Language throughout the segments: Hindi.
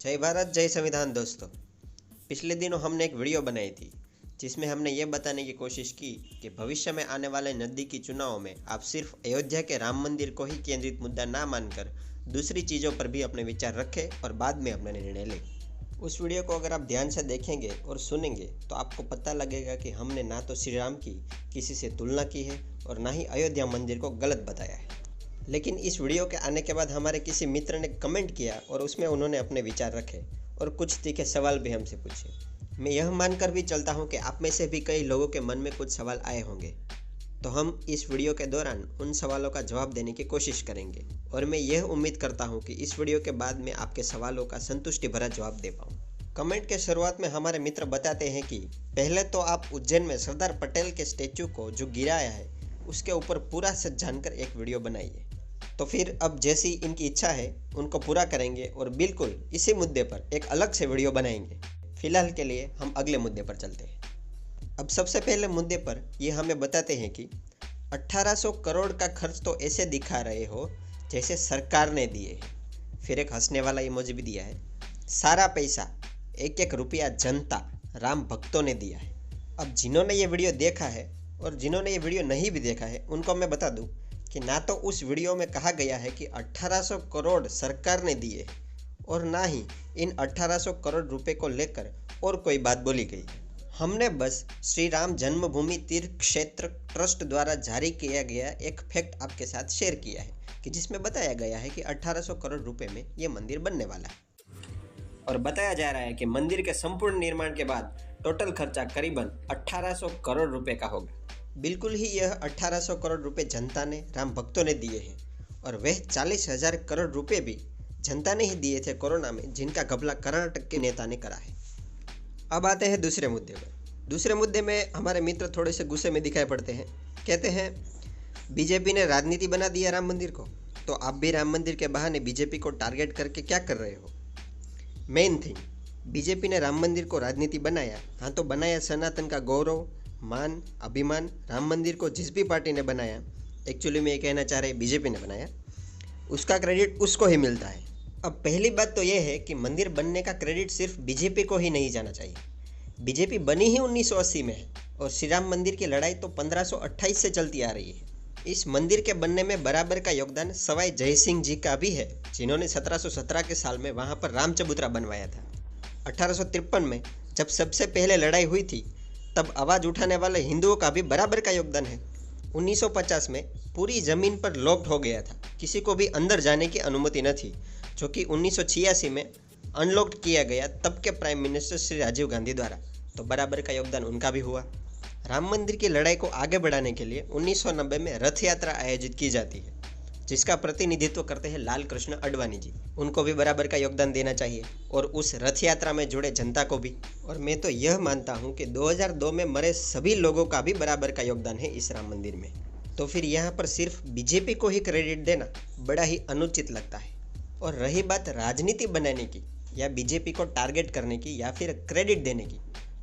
जय भारत जय संविधान। दोस्तों, पिछले दिनों हमने एक वीडियो बनाई थी जिसमें हमने ये बताने की कोशिश की कि भविष्य में आने वाले नज़दीकी चुनाव में आप सिर्फ अयोध्या के राम मंदिर को ही केंद्रित मुद्दा ना मानकर दूसरी चीज़ों पर भी अपने विचार रखें और बाद में अपने निर्णय लें। उस वीडियो को अगर आप ध्यान से देखेंगे और सुनेंगे तो आपको पता लगेगा कि हमने ना तो श्री राम की किसी से तुलना की है और ना ही अयोध्या मंदिर को गलत बताया है। लेकिन इस वीडियो के आने के बाद हमारे किसी मित्र ने कमेंट किया और उसमें उन्होंने अपने विचार रखे और कुछ तीखे सवाल भी हमसे पूछे। मैं यह मानकर भी चलता हूं कि आप में से भी कई लोगों के मन में कुछ सवाल आए होंगे, तो हम इस वीडियो के दौरान उन सवालों का जवाब देने की कोशिश करेंगे और मैं यह उम्मीद करता हूं कि इस वीडियो के बाद मैं आपके सवालों का संतुष्टि भरा जवाब दे पाऊँ। कमेंट के शुरुआत में हमारे मित्र बताते हैं कि पहले तो आप उज्जैन में सरदार पटेल के स्टैचू को जो गिराया है उसके ऊपर पूरा सच जानकर एक वीडियो बनाइए। तो फिर अब जैसी इनकी इच्छा है उनको पूरा करेंगे और बिल्कुल इसी मुद्दे पर एक अलग से वीडियो बनाएंगे। फिलहाल के लिए हम अगले मुद्दे पर चलते हैं। अब सबसे पहले मुद्दे पर ये हमें बताते हैं कि 1800 करोड़ का खर्च तो ऐसे दिखा रहे हो जैसे सरकार ने दिए है। फिर एक हंसने वाला इमोजी भी दिया है। सारा पैसा एक एक रुपया जनता राम भक्तों ने दिया है। अब जिन्होंने ये वीडियो देखा है और जिन्होंने ये वीडियो नहीं भी देखा है उनको मैं बता दूं कि ना तो उस वीडियो में कहा गया है कि 1800 करोड़ सरकार ने दिए और ना ही इन 1800 करोड़ रुपए को लेकर और कोई बात बोली गई है। हमने बस श्री राम जन्मभूमि तीर्थ क्षेत्र ट्रस्ट द्वारा जारी किया गया एक फैक्ट आपके साथ शेयर किया है कि जिसमें बताया गया है कि 1800 करोड़ रुपए में ये मंदिर बनने वाला है और बताया जा रहा है कि मंदिर के संपूर्ण निर्माण के बाद टोटल खर्चा करीबन 1800 करोड़ रुपए का होगा। बिल्कुल ही यह 1800 करोड़ रुपए जनता ने राम भक्तों ने दिए हैं और वह 40,000 करोड़ रुपए भी जनता ने ही दिए थे कोरोना में, जिनका घपला कर्नाटक के नेता ने करा है। अब आते हैं दूसरे मुद्दे पर। दूसरे मुद्दे में हमारे मित्र थोड़े से गुस्से में दिखाई पड़ते हैं। कहते हैं बीजेपी ने राजनीति बना दिया राम मंदिर को, तो आप भी राम मंदिर के बहाने बीजेपी को टारगेट करके क्या कर रहे हो। मेन थिंग, बीजेपी ने राम मंदिर को राजनीति बनाया, हाँ तो बनाया सनातन का गौरव मान अभिमान। राम मंदिर को जिस भी पार्टी ने बनाया, एक्चुअली में ये कहना चाह रहे बीजेपी ने बनाया, उसका क्रेडिट उसको ही मिलता है। अब पहली बात तो ये है कि मंदिर बनने का क्रेडिट सिर्फ बीजेपी को ही नहीं जाना चाहिए। बीजेपी बनी ही 1980 में है और श्री राम मंदिर की लड़ाई तो 1528 से चलती आ रही है। इस मंदिर के बनने में बराबर का योगदान सवाई जय सिंह जी का भी है, जिन्होंने 1717 के साल में वहाँ पर राम चबूतरा बनवाया था। 1853 में जब सबसे पहले लड़ाई हुई थी तब आवाज़ उठाने वाले हिंदुओं का भी बराबर का योगदान है। 1950 में पूरी ज़मीन पर लॉक्ड हो गया था, किसी को भी अंदर जाने की अनुमति न थी, जो कि 1986 में अनलॉक्ड किया गया तब के प्राइम मिनिस्टर श्री राजीव गांधी द्वारा, तो बराबर का योगदान उनका भी हुआ। राम मंदिर की लड़ाई को आगे बढ़ाने के लिए 1990 में रथ यात्रा आयोजित की जाती है, जिसका प्रतिनिधित्व करते हैं लाल कृष्ण अडवाणी जी। उनको भी बराबर का योगदान देना चाहिए और उस रथ यात्रा में जुड़े जनता को भी। और मैं तो यह मानता हूं कि 2002 में मरे सभी लोगों का भी बराबर का योगदान है इस राम मंदिर में। तो फिर यहाँ पर सिर्फ बीजेपी को ही क्रेडिट देना बड़ा ही अनुचित लगता है। और रही बात राजनीति बनाने की या बीजेपी को टारगेट करने की या फिर क्रेडिट देने की,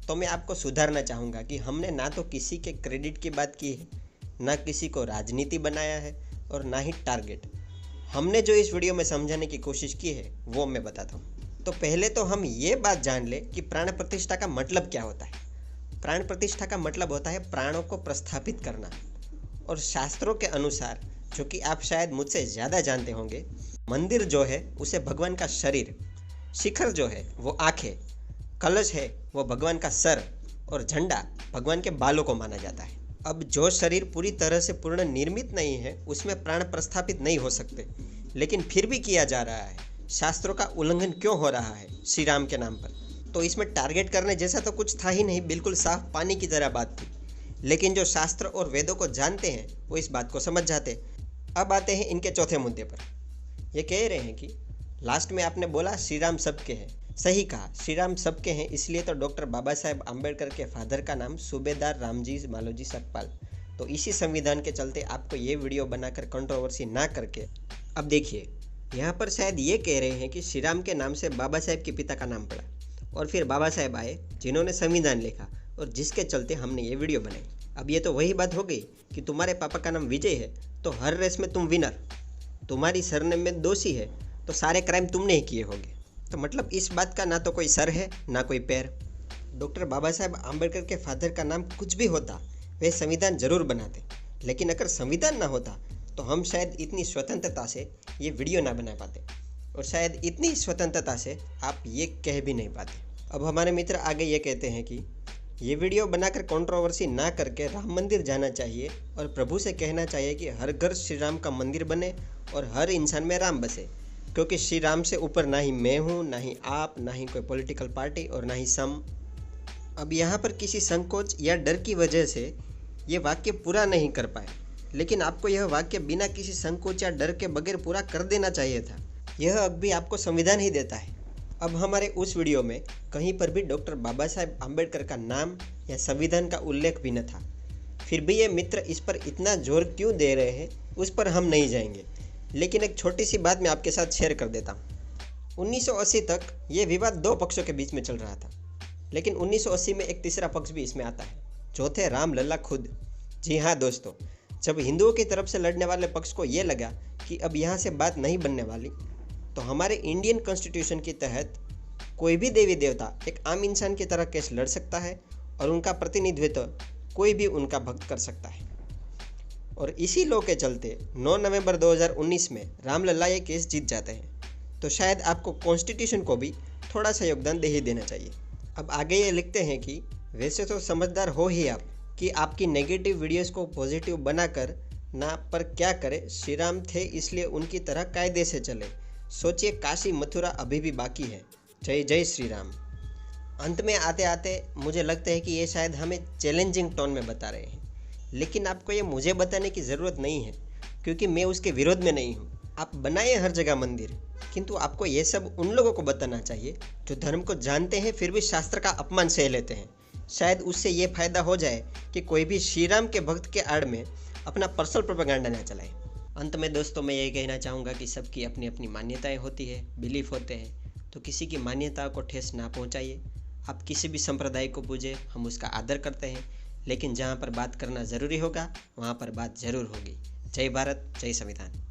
तो मैं आपको सुधारना चाहूँगा कि हमने ना तो किसी के क्रेडिट की बात की है, ना किसी को राजनीति बनाया है और ना ही टारगेट। हमने जो इस वीडियो में समझाने की कोशिश की है वो मैं बताता हूँ। तो पहले तो हम ये बात जान ले कि प्राण प्रतिष्ठा का मतलब क्या होता है। प्राण प्रतिष्ठा का मतलब होता है प्राणों को प्रस्थापित करना। और शास्त्रों के अनुसार, जो कि आप शायद मुझसे ज़्यादा जानते होंगे, मंदिर जो है उसे भगवान का शरीर, शिखर जो है वो आँखें, कलश है वो भगवान का सर और झंडा भगवान के बालों को माना जाता है। अब जो शरीर पूरी तरह से पूर्ण निर्मित नहीं है उसमें प्राण प्रस्थापित नहीं हो सकते, लेकिन फिर भी किया जा रहा है। शास्त्रों का उल्लंघन क्यों हो रहा है श्री राम के नाम पर? तो इसमें टारगेट करने जैसा तो कुछ था ही नहीं, बिल्कुल साफ पानी की तरह बात थी। लेकिन जो शास्त्र और वेदों को जानते हैं वो इस बात को समझ जाते। अब आते हैं इनके चौथे मुद्दे पर। ये कह रहे हैं कि लास्ट में आपने बोला श्री राम सबके हैं। सही कहा, श्री राम सबके हैं, इसलिए तो डॉक्टर बाबा साहेब आम्बेडकर के फादर का नाम सूबेदार रामजी मालोजी सकपाल। तो इसी संविधान के चलते आपको ये वीडियो बनाकर कंट्रोवर्सी ना करके, अब देखिए यहाँ पर शायद ये कह रहे हैं कि श्री राम के नाम से बाबा साहेब के पिता का नाम पड़ा और फिर बाबा साहेब आए जिन्होंने संविधान लिखा और जिसके चलते हमने ये वीडियो बनाई। अब ये तो वही बात हो गई कि तुम्हारे पापा का नाम विजय है तो हर रेस में तुम विनर, तुम्हारी सरनेम में दोषी है तो सारे क्राइम तुमने ही किए होंगे। तो मतलब इस बात का ना तो कोई सर है ना कोई पैर। डॉक्टर बाबा साहेब आम्बेडकर के फादर का नाम कुछ भी होता, वे संविधान जरूर बनाते, लेकिन अगर संविधान ना होता तो हम शायद इतनी स्वतंत्रता से ये वीडियो ना बना पाते, और शायद इतनी स्वतंत्रता से आप ये कह भी नहीं पाते। अब हमारे मित्र आगे ये कहते हैं कि ये वीडियो बनाकर कंट्रोवर्सी ना करके राम मंदिर जाना चाहिए और प्रभु से कहना चाहिए कि हर घर श्री राम का मंदिर बने और हर इंसान में राम बसे, क्योंकि श्री राम से ऊपर ना ही मैं हूँ, ना ही आप, ना ही कोई पॉलिटिकल पार्टी और ना ही सम। अब यहाँ पर किसी संकोच या डर की वजह से ये वाक्य पूरा नहीं कर पाए, लेकिन आपको यह वाक्य बिना किसी संकोच या डर के बगैर पूरा कर देना चाहिए था। यह हक भी आपको संविधान ही देता है। अब हमारे उस वीडियो में कहीं पर भी डॉक्टर बाबा साहेब आम्बेडकर का नाम या संविधान का उल्लेख भी न था। फिर भी ये मित्र इस पर इतना जोर क्यों दे रहे हैं, उस पर हम नहीं जाएंगे, लेकिन एक छोटी सी बात मैं आपके साथ शेयर कर देता हूँ। 1980 तक ये विवाद दो पक्षों के बीच में चल रहा था, लेकिन 1980 में एक तीसरा पक्ष भी इसमें आता है, जो थे राम लल्ला खुद। जी हाँ दोस्तों, जब हिंदुओं की तरफ से लड़ने वाले पक्ष को ये लगा कि अब यहाँ से बात नहीं बनने वाली, तो हमारे इंडियन कॉन्स्टिट्यूशन के तहत कोई भी देवी देवता एक आम इंसान की तरह केस लड़ सकता है और उनका प्रतिनिधित्व कोई भी उनका भक्त कर सकता है। और इसी लॉ के चलते 9 नवंबर 2019 में रामलला ये केस जीत जाते हैं। तो शायद आपको कॉन्स्टिट्यूशन को भी थोड़ा सा योगदान दे ही देना चाहिए। अब आगे ये लिखते हैं कि वैसे तो समझदार हो ही आप कि आपकी नेगेटिव वीडियोस को पॉजिटिव बनाकर ना, पर क्या करें, श्री राम थे इसलिए उनकी तरह कायदे से चले। सोचिए, काशी मथुरा अभी भी बाकी है। जय जय श्री राम। अंत में आते आते मुझे लगता है कि ये शायद हमें चैलेंजिंग टोन में बता रहे हैं, लेकिन आपको ये मुझे बताने की ज़रूरत नहीं है, क्योंकि मैं उसके विरोध में नहीं हूँ। आप बनाइए हर जगह मंदिर, किंतु आपको ये सब उन लोगों को बताना चाहिए जो धर्म को जानते हैं फिर भी शास्त्र का अपमान सह लेते हैं। शायद उससे ये फ़ायदा हो जाए कि कोई भी श्री राम के भक्त के आड़ में अपना पर्सनल प्रोपेगेंडा ना चलाए। अंत में दोस्तों मैं ये कहना चाहूँगा कि सबकी अपनी अपनी मान्यताएं होती है, बिलीफ होते हैं, तो किसी की मान्यताओं को ठेस ना पहुँचाइए। आप किसी भी संप्रदाय को पूजें, हम उसका आदर करते हैं, लेकिन जहाँ पर बात करना ज़रूरी होगा वहाँ पर बात ज़रूर होगी। जय भारत, जय संविधान।